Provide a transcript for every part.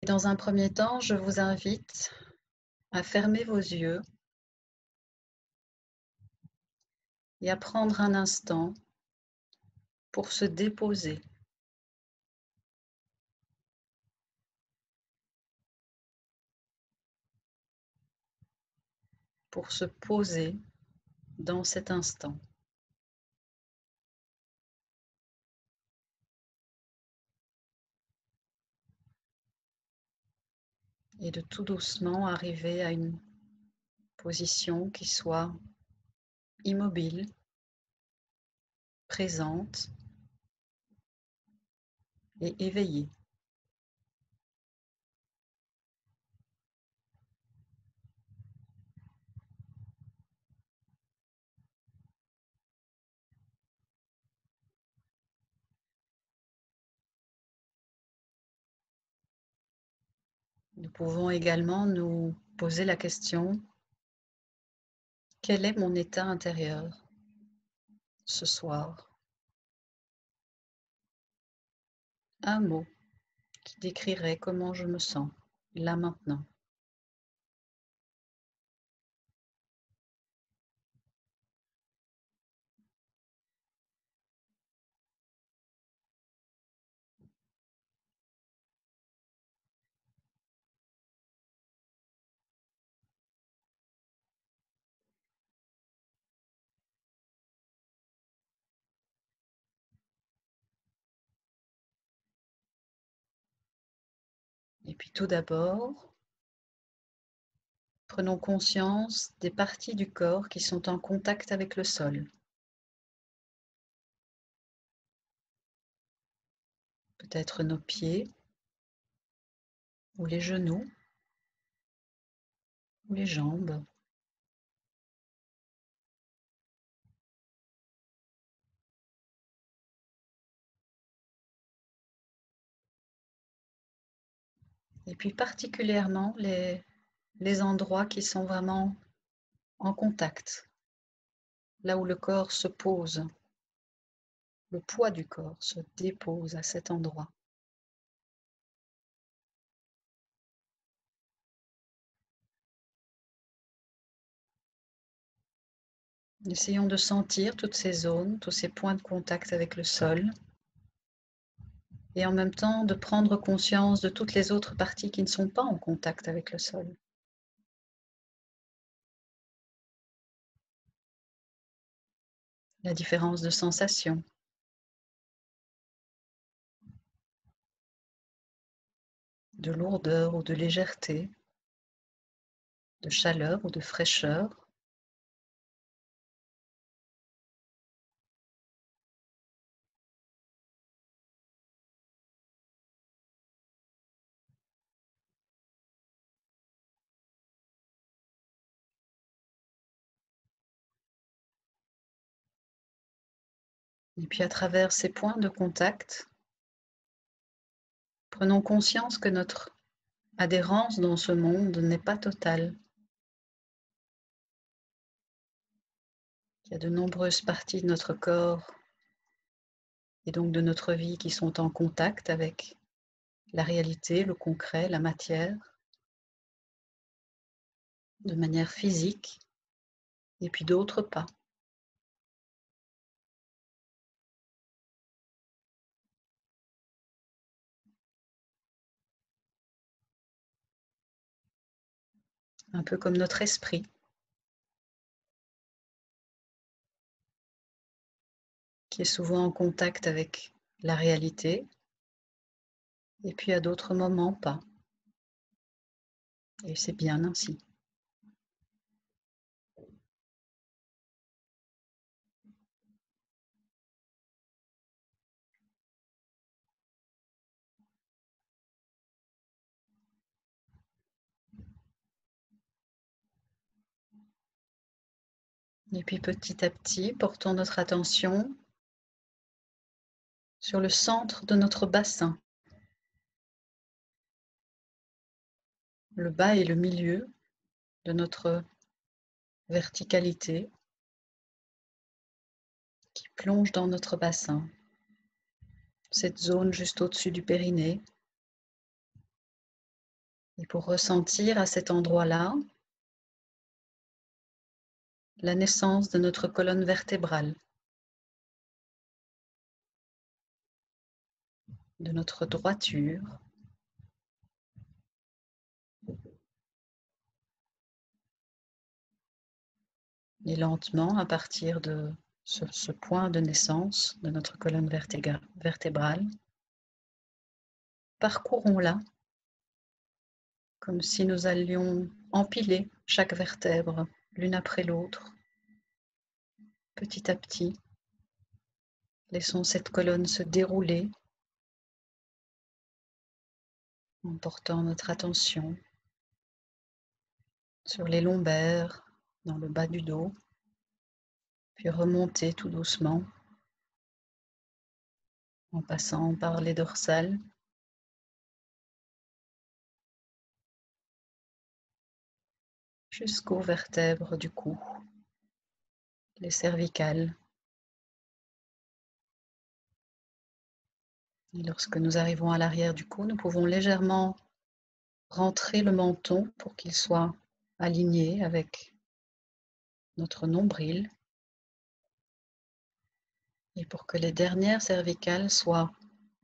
Et dans un premier temps, je vous invite à fermer vos yeux et à prendre un instant pour se déposer, pour se poser dans cet instant. Et de tout doucement arriver à une position qui soit immobile, présente et éveillée. Nous pouvons également nous poser la question: quel est mon état intérieur ce soir? Un mot qui décrirait comment je me sens là maintenant. Et puis tout d'abord, prenons conscience des parties du corps qui sont en contact avec le sol. Peut-être nos pieds, ou les genoux, ou les jambes. Et puis particulièrement les endroits qui sont vraiment en contact, là où le corps se pose, le poids du corps se dépose à cet endroit. Essayons de sentir toutes ces zones, tous ces points de contact avec le sol, et en même temps de prendre conscience de toutes les autres parties qui ne sont pas en contact avec le sol. La différence de sensation, de lourdeur ou de légèreté, de chaleur ou de fraîcheur. Et puis à travers ces points de contact, prenons conscience que notre adhérence dans ce monde n'est pas totale. Il y a de nombreuses parties de notre corps et donc de notre vie qui sont en contact avec la réalité, le concret, la matière, de manière physique, et puis d'autres pas. Un peu comme notre esprit, qui est souvent en contact avec la réalité, et puis à d'autres moments pas. Et c'est bien ainsi. Et puis petit à petit, portons notre attention sur le centre de notre bassin, le bas et le milieu de notre verticalité qui plonge dans notre bassin, cette zone juste au-dessus du périnée, Et pour ressentir à cet endroit-là la naissance de notre colonne vertébrale, de notre droiture. Et lentement, à partir de ce point de naissance de notre colonne vertébrale, parcourons-la comme si nous allions empiler chaque vertèbre l'une après l'autre. Petit à petit, laissons cette colonne se dérouler en portant notre attention sur les lombaires, dans le bas du dos, puis remonter tout doucement en passant par les dorsales, jusqu'aux vertèbres du cou, les cervicales. Et lorsque nous arrivons à l'arrière du cou, nous pouvons légèrement rentrer le menton pour qu'il soit aligné avec notre nombril et pour que les dernières cervicales soient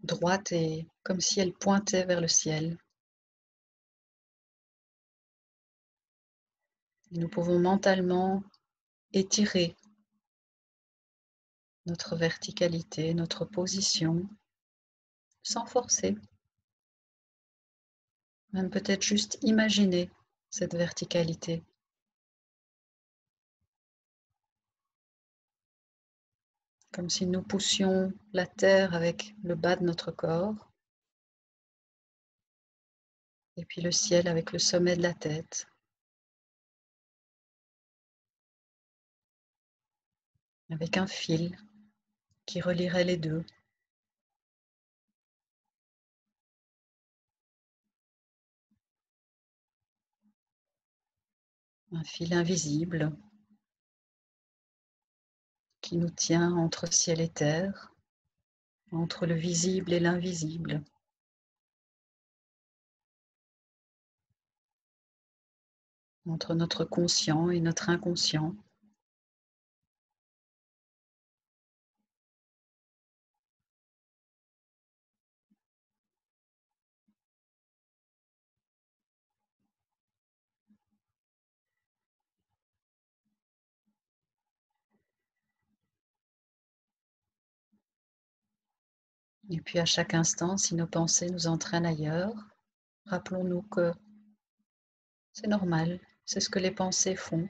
droites et comme si elles pointaient vers le ciel. Et nous pouvons mentalement étirer notre verticalité, notre position, sans forcer. Même peut-être juste imaginer cette verticalité. Comme si nous poussions la terre avec le bas de notre corps et puis le ciel avec le sommet de la tête. Avec un fil qui relierait les deux. Un fil invisible qui nous tient entre ciel et terre, entre le visible et l'invisible. Entre notre conscient et notre inconscient. Et puis à chaque instant, si nos pensées nous entraînent ailleurs, rappelons-nous que c'est normal, c'est ce que les pensées font.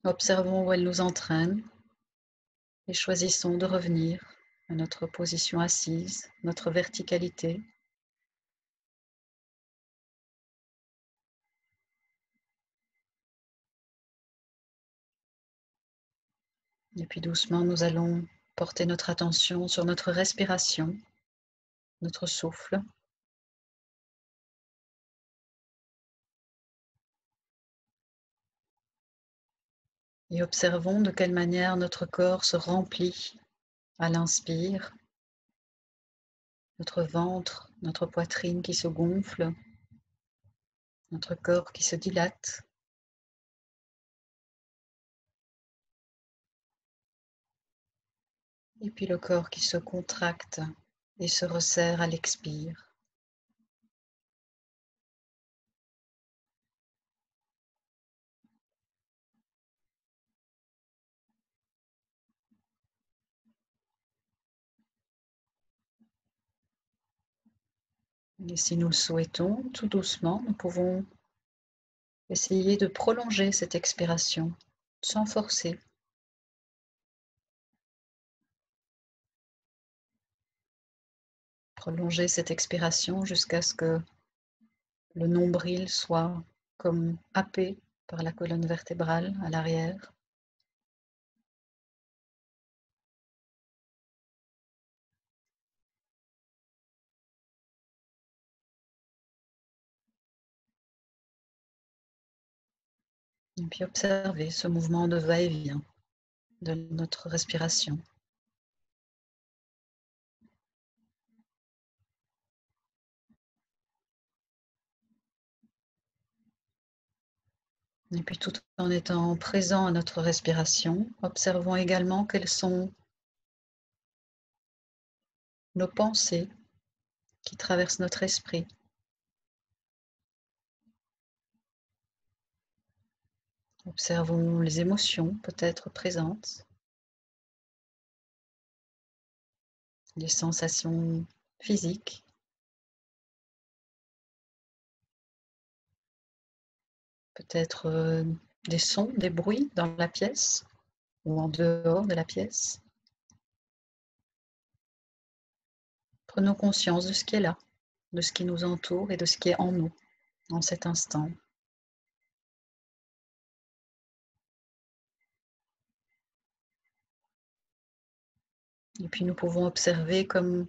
Observons où elles nous entraînent et choisissons de revenir à notre position assise, notre verticalité. Et puis doucement, nous allons porter notre attention sur notre respiration, notre souffle. Et observons de quelle manière notre corps se remplit à l'inspire, notre ventre, notre poitrine qui se gonfle, notre corps qui se dilate. Et puis le corps qui se contracte et se resserre à l'expire. Et si nous le souhaitons, tout doucement, nous pouvons essayer de prolonger cette expiration sans forcer. Prolonger cette expiration jusqu'à ce que le nombril soit comme happé par la colonne vertébrale à l'arrière. Et puis observer ce mouvement de va-et-vient de notre respiration. Et puis tout en étant présent à notre respiration, observons également quelles sont nos pensées qui traversent notre esprit. Observons les émotions peut-être présentes, les sensations physiques, peut-être des sons, des bruits dans la pièce ou en dehors de la pièce. Prenons conscience de ce qui est là, de ce qui nous entoure et de ce qui est en nous, en cet instant. Et puis nous pouvons observer comme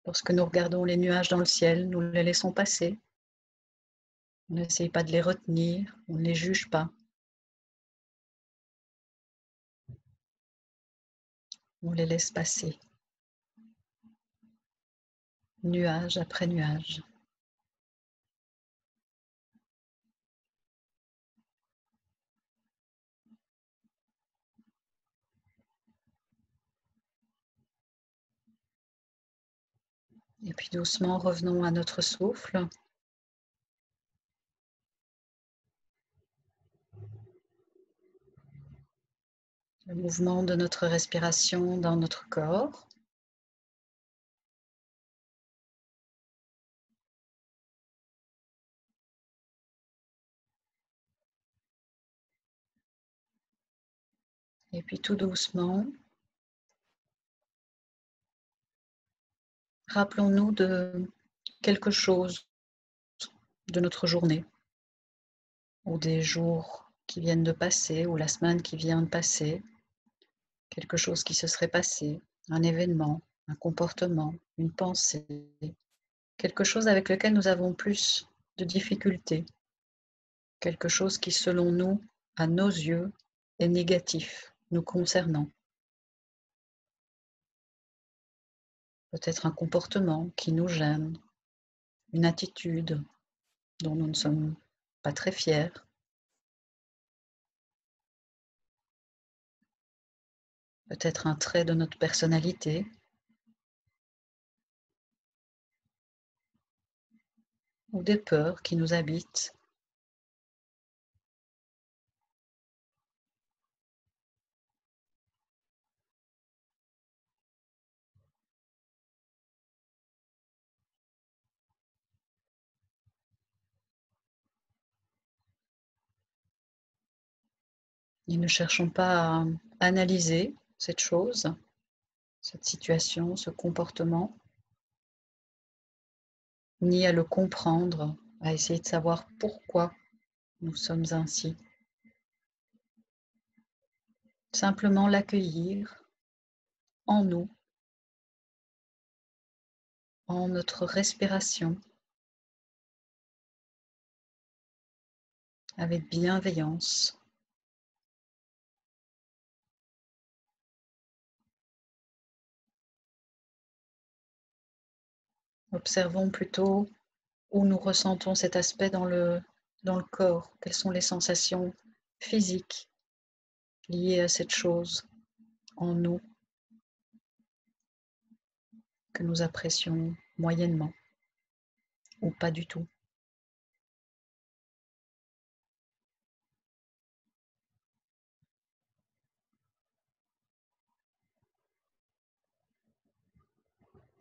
lorsque nous regardons les nuages dans le ciel, nous les laissons passer. On n'essaye pas de les retenir, on ne les juge pas. On les laisse passer, nuage après nuage. Et puis doucement, revenons à notre souffle. Le mouvement de notre respiration dans notre corps. Et puis tout doucement, rappelons-nous de quelque chose de notre journée, ou des jours qui viennent de passer, ou la semaine qui vient de passer, quelque chose qui se serait passé, un événement, un comportement, une pensée, quelque chose avec lequel nous avons plus de difficultés, quelque chose qui, selon nous, à nos yeux, est négatif, nous concernant. Peut-être un comportement qui nous gêne, une attitude dont nous ne sommes pas très fiers. Peut-être un trait de notre personnalité, ou des peurs qui nous habitent. Et ne cherchons pas à analyser cette chose, cette situation, ce comportement, ni à le comprendre, à essayer de savoir pourquoi nous sommes ainsi. Simplement l'accueillir en nous, en notre respiration, avec bienveillance. Observons plutôt où nous ressentons cet aspect dans le corps. Quelles sont les sensations physiques liées à cette chose en nous que nous apprécions moyennement ou pas du tout.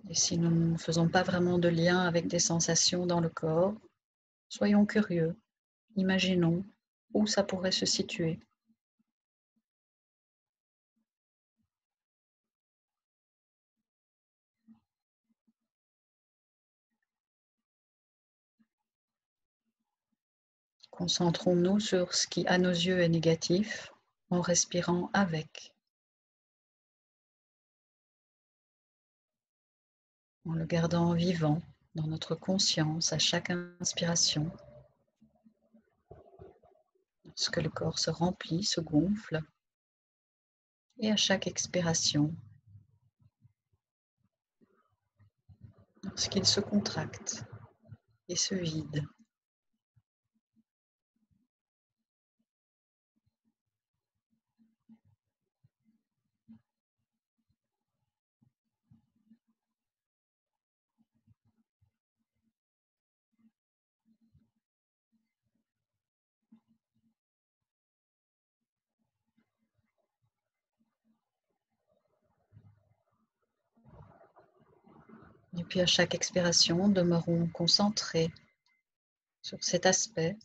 Et si nous ne faisons pas vraiment de lien avec des sensations dans le corps, soyons curieux, imaginons où ça pourrait se situer. Concentrons-nous sur ce qui, à nos yeux, est négatif en respirant avec, en le gardant vivant dans notre conscience à chaque inspiration. Lorsque le corps se remplit, se gonfle, et à chaque expiration, lorsqu'il se contracte et se vide. Et puis à chaque expiration, demeurons concentrés sur cet aspect.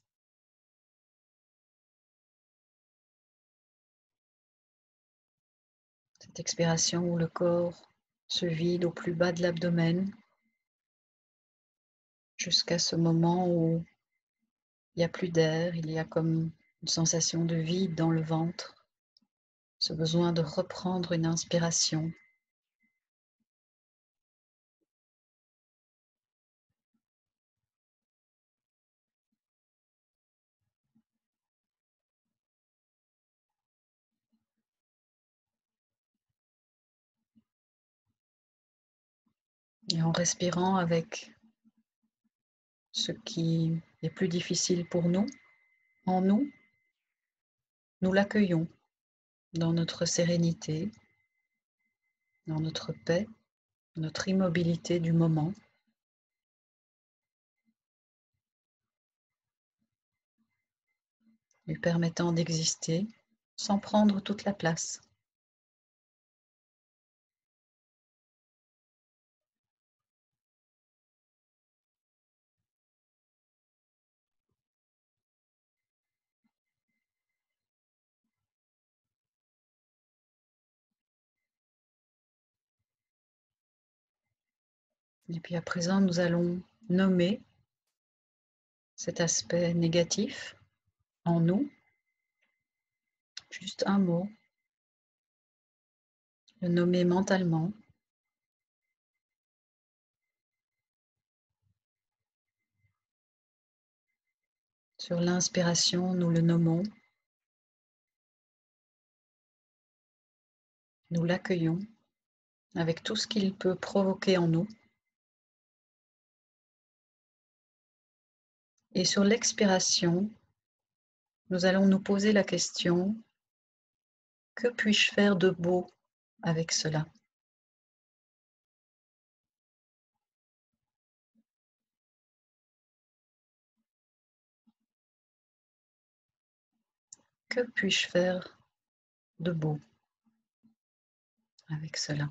Cette expiration où le corps se vide au plus bas de l'abdomen jusqu'à ce moment où il n'y a plus d'air, il y a comme une sensation de vide dans le ventre, ce besoin de reprendre une inspiration. Et en respirant avec ce qui est plus difficile pour nous, en nous, nous l'accueillons dans notre sérénité, dans notre paix, notre immobilité du moment, lui permettant d'exister sans prendre toute la place. Et puis à présent, nous allons nommer cet aspect négatif en nous, juste un mot, le nommer mentalement. Sur l'inspiration, nous le nommons, nous l'accueillons avec tout ce qu'il peut provoquer en nous. Et sur l'expiration, nous allons nous poser la question, que puis-je faire de beau avec cela? Que puis-je faire de beau avec cela?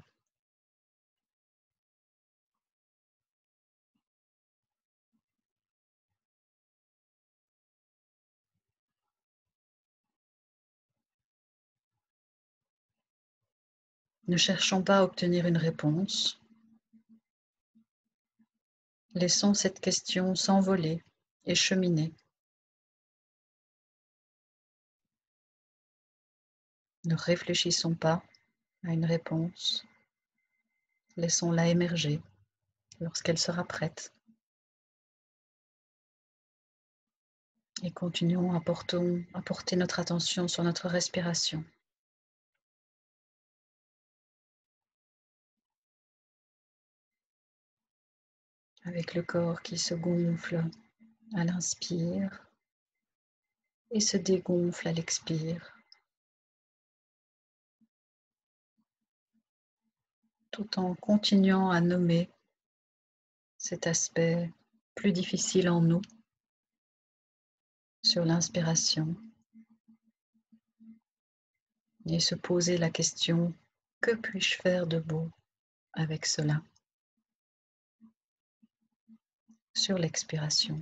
Ne cherchons pas à obtenir une réponse. Laissons cette question s'envoler et cheminer. Ne réfléchissons pas à une réponse. Laissons-la émerger lorsqu'elle sera prête. Et continuons à porter notre attention sur notre respiration. Avec le corps qui se gonfle à l'inspire et se dégonfle à l'expire, tout en continuant à nommer cet aspect plus difficile en nous sur l'inspiration et se poser la question, que puis-je faire de beau avec cela sur l'expiration.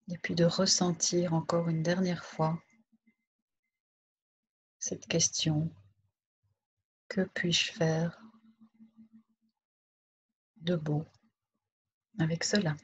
Et puis de ressentir encore une dernière fois cette question, que puis-je faire de beau avec cela?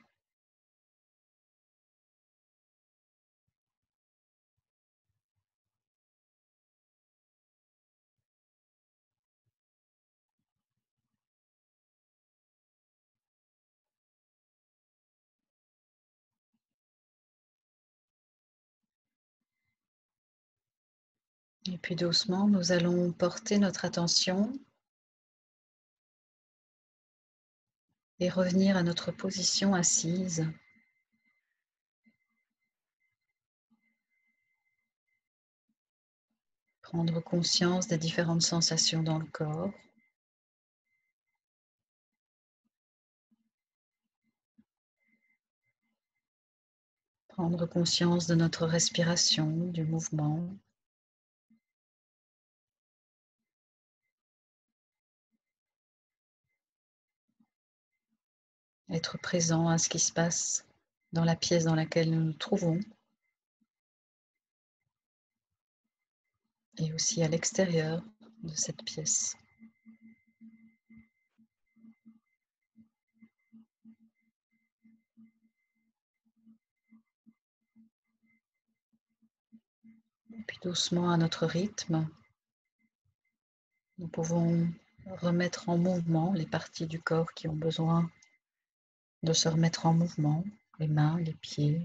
Et puis doucement, nous allons porter notre attention et revenir à notre position assise. Prendre conscience des différentes sensations dans le corps. Prendre conscience de notre respiration, du mouvement. Être présent à ce qui se passe dans la pièce dans laquelle nous nous trouvons et aussi à l'extérieur de cette pièce. Et puis doucement à notre rythme, nous pouvons remettre en mouvement les parties du corps qui ont besoin de se remettre en mouvement, les mains, les pieds,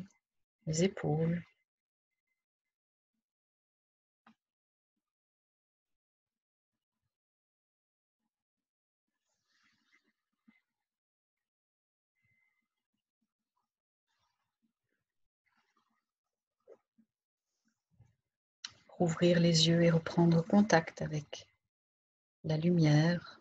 les épaules. Rouvrir les yeux et reprendre contact avec la lumière,